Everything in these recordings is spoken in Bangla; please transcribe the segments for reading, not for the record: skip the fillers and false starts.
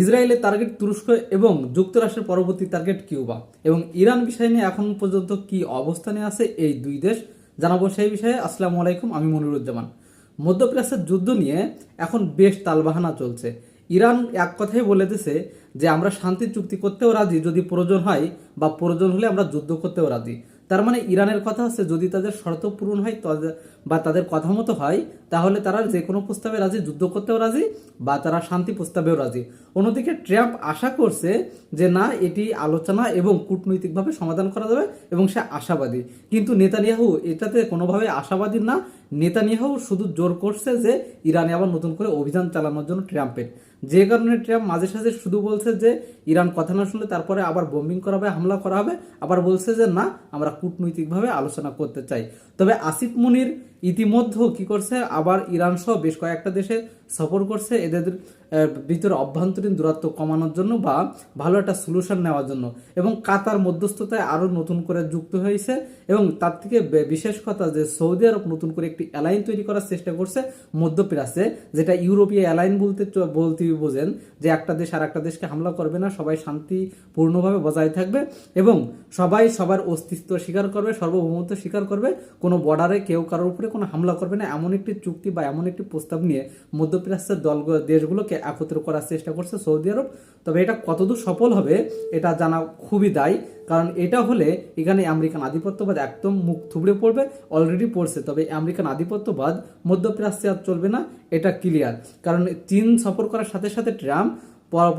ইসরায়েলের টার্গেট তুরস্ক এবং যুক্তরাষ্ট্রের পরবর্তী টার্গেট কিউবা এবং ইরান বিষয় নিয়ে এখন পর্যন্ত কি অবস্থানে আছে এই দুই দেশ জানাবো সেই বিষয়ে। আসসালামু আলাইকুম, আমি মনিরুজ্জামান। মধ্যপ্রাচ্যের যুদ্ধ নিয়ে এখন বেশ তালবাহানা চলছে। ইরান এক কথাই বলে দিছে যে আমরা শান্তি চুক্তি করতেও রাজি যদি প্রয়োজন হয়, বা প্রয়োজন হলে আমরা যুদ্ধ করতেও রাজি। তার মানে ইরানের কথা আছে যদি তাদের শর্ত পূরণ হয় বা তাদের কথা মতো হয়, তাহলে তারা যে কোনো প্রস্তাবে রাজি, যুদ্ধ করতেও রাজি বা তারা শান্তি প্রস্তাবেও রাজি। অন্যদিকে ট্রাম্প আশা করছে যে না, এটি আলোচনা এবং কূটনৈতিকভাবে সমাধান করা যাবে এবং সে আশাবাদী। কিন্তু নেতানিয়াহু এটাতে কোনোভাবে আশাবাদী না। নেতানিয়াহু শুধু জোর করছে যে ইরানে আবার নতুন করে অভিযান চালানোর জন্য ট্রাম্পের, যে কারণে ট্রাম্প মাঝে সাঝে শুধু বলছে যে ইরান কথা না শুনলে তারপরে আবার বোম্বিং করা হবে, হামলা করা হবে, আবার বলছে যে না, আমরা কূটনৈতিকভাবে আলোচনা করতে চাই। তবে আসিফ মুনির ইতিমধ্যে কি করছে, আবার ইরান সহ বেশ কয়েকটা দেশে সফর করছে এদের ভিতরে অভ্যন্তরীণ দূরত্ব কমানোর জন্য বা ভালো একটা সলিউশন নেওয়ার জন্য। এবং কাতার মধ্যস্থতায় আরও নতুন করে যুক্ত হয়েছে এবং তার থেকে বিশেষ কথা যে সৌদি আরব নতুন করে একটি অ্যালাইন তৈরি করার চেষ্টা করছে মধ্যপ্রাচ্যে, যেটা ইউরোপীয় অ্যালাইন বলতে বোঝেন যে একটা দেশ আর একটা দেশকে হামলা করবে না, সবাই শান্তিপূর্ণভাবে বজায় থাকবে এবং সবাই সবার অস্তিত্ব স্বীকার করবে, সার্বভৌমত্ব স্বীকার করবে, কোনো বর্ডারে কেউ কারোর উপরে কোনো হামলা করবে না, এমন একটি চুক্তি বা এমন একটি প্রস্তাব নিয়ে মধ্যপ্রাচ্যের দেশগুলোকে একত্র করার চেষ্টা করছে সৌদি আরব। তবে এটা কতদূর সফল হবে এটা জানা খুবই দায়ী, কারণ এটা হলে এখানে আমেরিকান আধিপত্যবাদ একদম মুখ থুবড়ে পড়বে, অলরেডি পড়ছে। তবে আমেরিকান আধিপত্যবাদ মধ্যপ্রাচ্যে আর চলবে না, এটা ক্লিয়ার। কারণ চীন সফর করার সাথে সাথে ট্রাম্প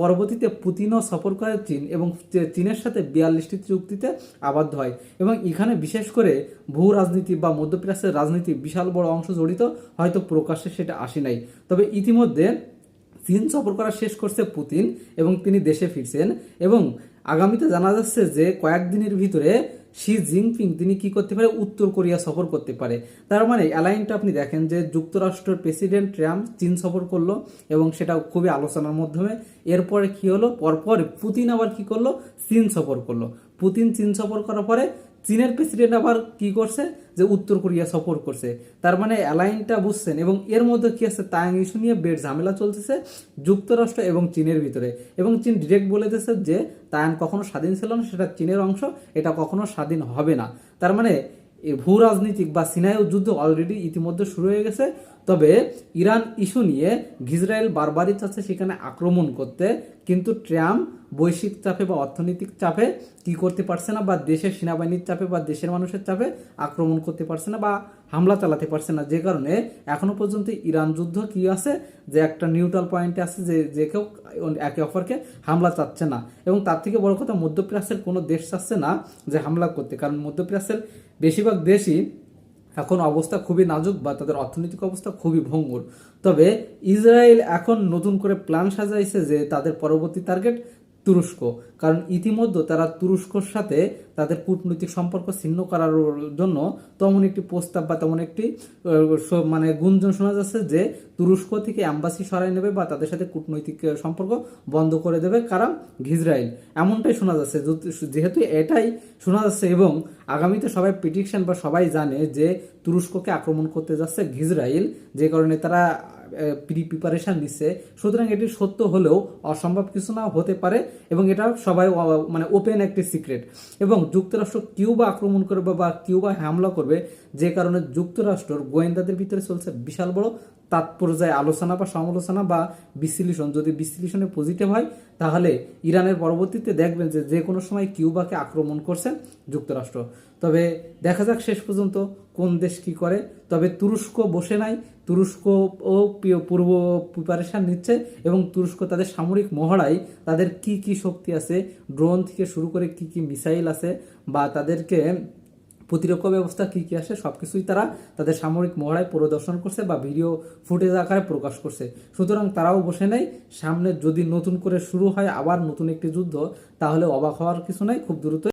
পরবর্তীতে পুতিনও সফর করে চীন এবং চীনের সাথে 42টি চুক্তিতে আবদ্ধ হয়। এবং এখানে বিশেষ করে ভূ রাজনীতি বা মধ্যপ্রাচ্যের রাজনীতি বিশাল বড় অংশ জড়িত, হয়তো প্রকাশ্যে সেটা আসে নাই। তবে ইতিমধ্যে চীন সফর করা শেষ করছে পুতিন এবং তিনি দেশে ফিরছেন এবং আগামীতে জানা যাচ্ছে যে কয়েকদিনের ভিতরে শি জিনপিং তিনি কি করতে পারে, উত্তর কোরিয়া সফর করতে পারে। তার মানে অ্যালাইনটা আপনি দেখেন যে যুক্তরাষ্ট্রের প্রেসিডেন্ট ট্রাম্প চীন সফর করলো এবং সেটা খুবই আলোচনার মাধ্যমে। এরপরে কি হলো, পরপর পুতিন আবার কি করলো, চীন সফর করলো। পুতিন চীন সফর করার পরে চীনের প্রেসিডেন্ট আবার কি করছে, যে উত্তর কোরিয়া সফর করছে। তার মানে অ্যালাইনটা বুঝছেন। এবং এর মধ্যে কি আছে, তায়াং ইস্যু নিয়ে বেশ ঝামেলা চলতেছে যুক্তরাষ্ট্র এবং চীনের ভিতরে। এবং চীন ডিরেক্ট বলে দিয়েছে যে তায়াং কখনো স্বাধীন ছিল না, সেটা চীনের অংশ, এটা কখনো স্বাধীন হবে না। তার মানে ভূ রাজনীতিক বা সিনাই যুদ্ধ অলরেডি ইতিমধ্যে শুরু হয়ে গেছে। তবে ইরান ইস্যু নিয়ে ইসরায়েল বারবারই চাচ্ছে সেখানে আক্রমণ করতে, কিন্তু ট্রাম্প বৈশ্বিক চাপে বা অর্থনৈতিক চাপে কি করতে পারছে না, বা দেশের সেনাবাহিনীর চাপে বা দেশের মানুষের চাপে আক্রমণ করতে পারছে না বা হামলা চালাতে পারছে না। যে কারণে এখনো পর্যন্ত ইরান যুদ্ধ কি আছে, যে একটা নিউট্রাল পয়েন্টে আছে, যে কেউ একে অপরকে হামলা চাচ্ছে না। এবং তার থেকে বড় কথা, মধ্যপ্রাচ্যের কোনো দেশ চাচ্ছে না যে হামলা করতে, কারণ মধ্যপ্রাচ্যের বেশিরভাগ দেশই এখন অবস্থা খুবই নাজুক বা তাদের অর্থনৈতিক অবস্থা খুবই ভঙ্গুর। তবে ইসরায়েল এখন নতুন করে প্ল্যান সাজাইছে যে তাদের পরবর্তী টার্গেট তুরস্ক, কারণ ইতিমধ্যে তারা তুরস্কর সাথে তাদের কূটনৈতিক সম্পর্ক ছিন্ন করার জন্য তেমন একটি প্রস্তাব বা তেমন একটি মানে গুঞ্জন শোনা যাচ্ছে যে তুরস্ক থেকে অ্যাম্বাসি সরাই নেবে বা তাদের সাথে কূটনৈতিক সম্পর্ক বন্ধ করে দেবে কারা, ইসরায়েল। এমনটাই শোনা যাচ্ছে। যেহেতু এটাই শোনা যাচ্ছে এবং আগামীতে সবাই প্রেডিকশন বা সবাই জানে যে তুরস্ককে আক্রমণ করতে যাচ্ছে ইসরায়েল, যে কারণে তারা প্রিপারেশন নিচ্ছে। সুতরাং এটি সত্য হলেও অসম্ভব কিছু না হতে পারে এবং এটা সবাই মানে ওপেন একটি সিক্রেট। এবং যুক্তরাষ্ট্র কিউবা আক্রমণ করবে বা কিউবা হামলা করবে, যে কারণে যুক্তরাষ্ট্রের গোয়েন্দাদের ভিতরে চলছে বিশাল বড় তাৎপর্যায় আলোচনা বা সমালোচনা বা বিশ্লেষণ। যদি বিশ্লেষণে পজিটিভ হয় তাহলে ইরানের পরবর্তীতে দেখবেন যে যে কোনো সময় কিউবাকে আক্রমণ করছে যুক্তরাষ্ট্র। তবে দেখা যাক শেষ পর্যন্ত কোন দেশ কি করে। তবে তুরস্ক বসে নাই, তুরস্ক ও পূর্ব প্রিপারেশন নিচ্ছে এবং তুরস্ক তাদের সামরিক মহড়ায় তাদের কি কি শক্তি আছে, ড্রোন থেকে শুরু করে কি কি মিসাইল আছে বা তাদেরকে প্রতিরক্ষা ব্যবস্থা কি কি আসে, সবকিছুই তারা তাদের সামরিক মহড়ায় প্রদর্শন করছে বা ভিডিও ফুটেজ আকারে প্রকাশ করছে। সুতরাং তারাও বসে নেই। সামনে যদি নতুন করে শুরু হয় আবার নতুন একটি যুদ্ধ, তাহলে অবাক হওয়ার কিছু নাই, খুব দ্রুত